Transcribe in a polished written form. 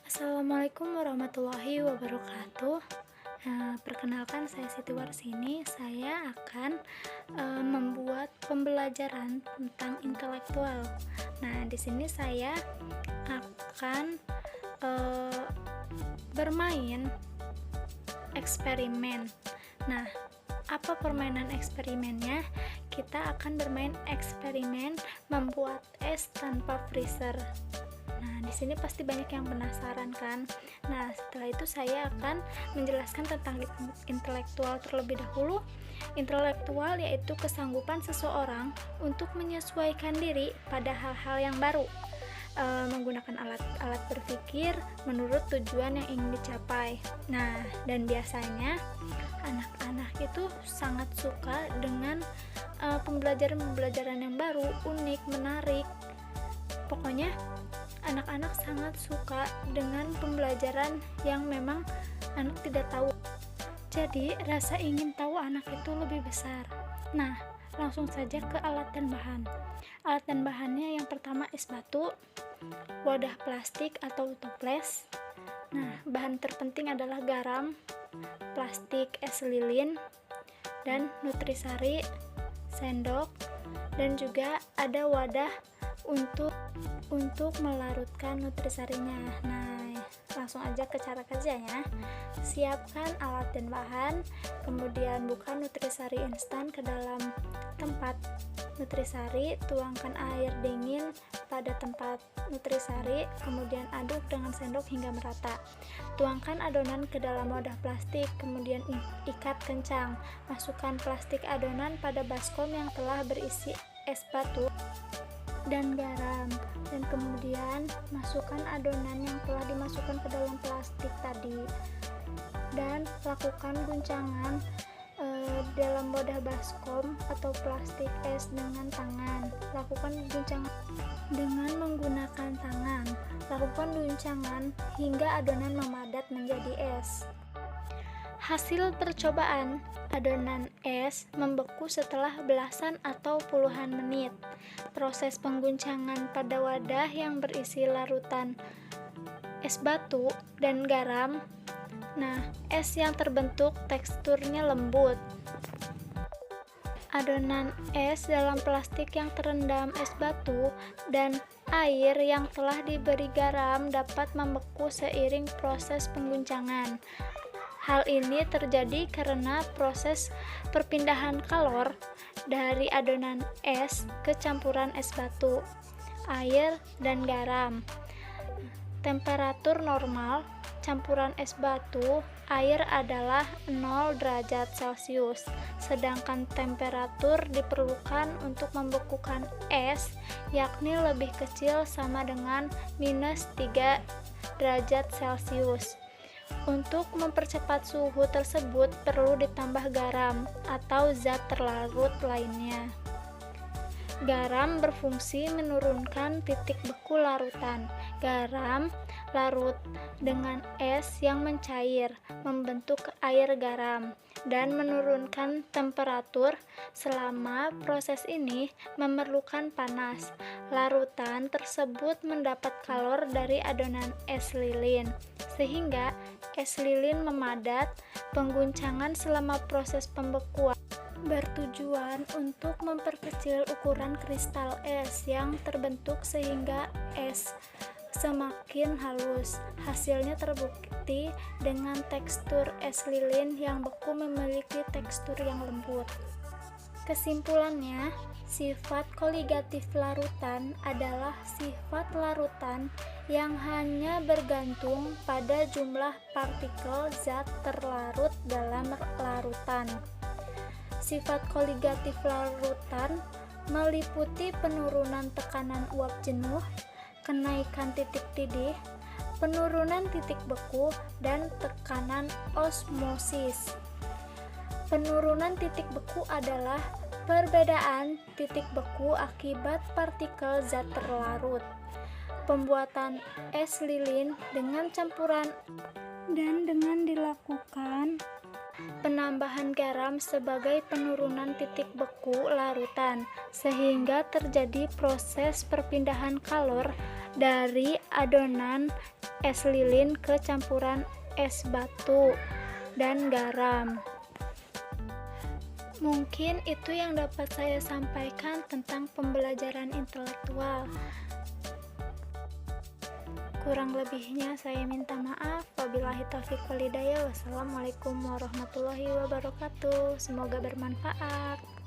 Assalamualaikum warahmatullahi wabarakatuh. Perkenalkan saya Siti Warsini. Saya akan membuat pembelajaran tentang intelektual. Nah, di sini saya akan eh, bermain eksperimen. Nah, apa permainan eksperimennya? Kita akan bermain eksperimen membuat es tanpa freezer. Nah, di sini pasti banyak yang penasaran kan? Nah, setelah itu saya akan menjelaskan tentang intelektual terlebih dahulu. Intelektual yaitu kesanggupan seseorang untuk menyesuaikan diri pada hal-hal yang baru, menggunakan alat-alat berpikir menurut tujuan yang ingin dicapai. Nah, dan biasanya anak-anak itu sangat suka dengan pembelajaran-pembelajaran yang baru, unik, menarik. Pokoknya anak-anak sangat suka dengan pembelajaran yang memang anak tidak tahu. Jadi, rasa ingin tahu anak itu lebih besar. Nah, langsung saja ke alat dan bahan. Alat dan bahannya yang pertama es batu, wadah plastik atau toples. Nah, bahan terpenting adalah garam, plastik es lilin, dan nutrisari, sendok, dan juga ada wadah untuk melarutkan nutrisarinya. Nah, langsung aja ke cara kerjanya. Siapkan alat dan bahan, kemudian buka nutrisari instan ke dalam tempat nutrisari, tuangkan air dingin pada tempat nutrisari, kemudian aduk dengan sendok hingga merata. Tuangkan adonan ke dalam wadah plastik, kemudian ikat kencang. Masukkan plastik adonan pada baskom yang telah berisi es batu dan garam, dan kemudian masukkan adonan yang telah dimasukkan ke dalam plastik tadi, dan lakukan guncangan dalam wadah baskom atau plastik es dengan tangan. Lakukan guncangan dengan menggunakan tangan. Lakukan guncangan hingga adonan memadat menjadi es. Hasil percobaan, adonan es membeku setelah belasan atau puluhan menit. Proses pengguncangan pada wadah yang berisi larutan es batu dan garam. Nah, es yang terbentuk teksturnya lembut. Adonan es dalam plastik yang terendam es batu dan air yang telah diberi garam dapat membeku seiring proses pengguncangan. Hal ini terjadi karena proses perpindahan kalor dari adonan es ke campuran es batu, air, dan garam. Temperatur normal campuran es batu, air adalah 0 derajat Celcius, sedangkan temperatur diperlukan untuk membekukan es yakni lebih kecil sama dengan -3 derajat Celcius. Untuk mempercepat suhu tersebut perlu ditambah garam atau zat terlarut lainnya. Garam berfungsi menurunkan titik beku larutan. Garam larut dengan es yang mencair, membentuk air garam, dan menurunkan temperatur. Selama proses ini memerlukan panas. Larutan tersebut mendapat kalor dari adonan es lilin, sehingga es lilin memadat. Pengguncangan selama proses pembekuan bertujuan untuk memperkecil ukuran kristal es yang terbentuk sehingga es semakin halus. Hasilnya terbukti dengan tekstur es lilin yang beku memiliki tekstur yang lembut. Kesimpulannya, sifat koligatif larutan adalah sifat larutan yang hanya bergantung pada jumlah partikel zat terlarut dalam larutan. Sifat koligatif larutan meliputi penurunan tekanan uap jenuh, kenaikan titik didih, penurunan titik beku, dan tekanan osmosis. Penurunan titik beku adalah perbedaan titik beku akibat partikel zat terlarut. Pembuatan es lilin dengan campuran dan dengan dilakukan penambahan garam sebagai penurunan titik beku larutan, sehingga terjadi proses perpindahan kalor dari adonan es lilin ke campuran es batu dan garam. Mungkin itu yang dapat saya sampaikan tentang pembelajaran intelektual. Kurang lebihnya saya minta maaf. Wabillahi taufiq wal hidayah. Wassalamualaikum warahmatullahi wabarakatuh. Semoga bermanfaat.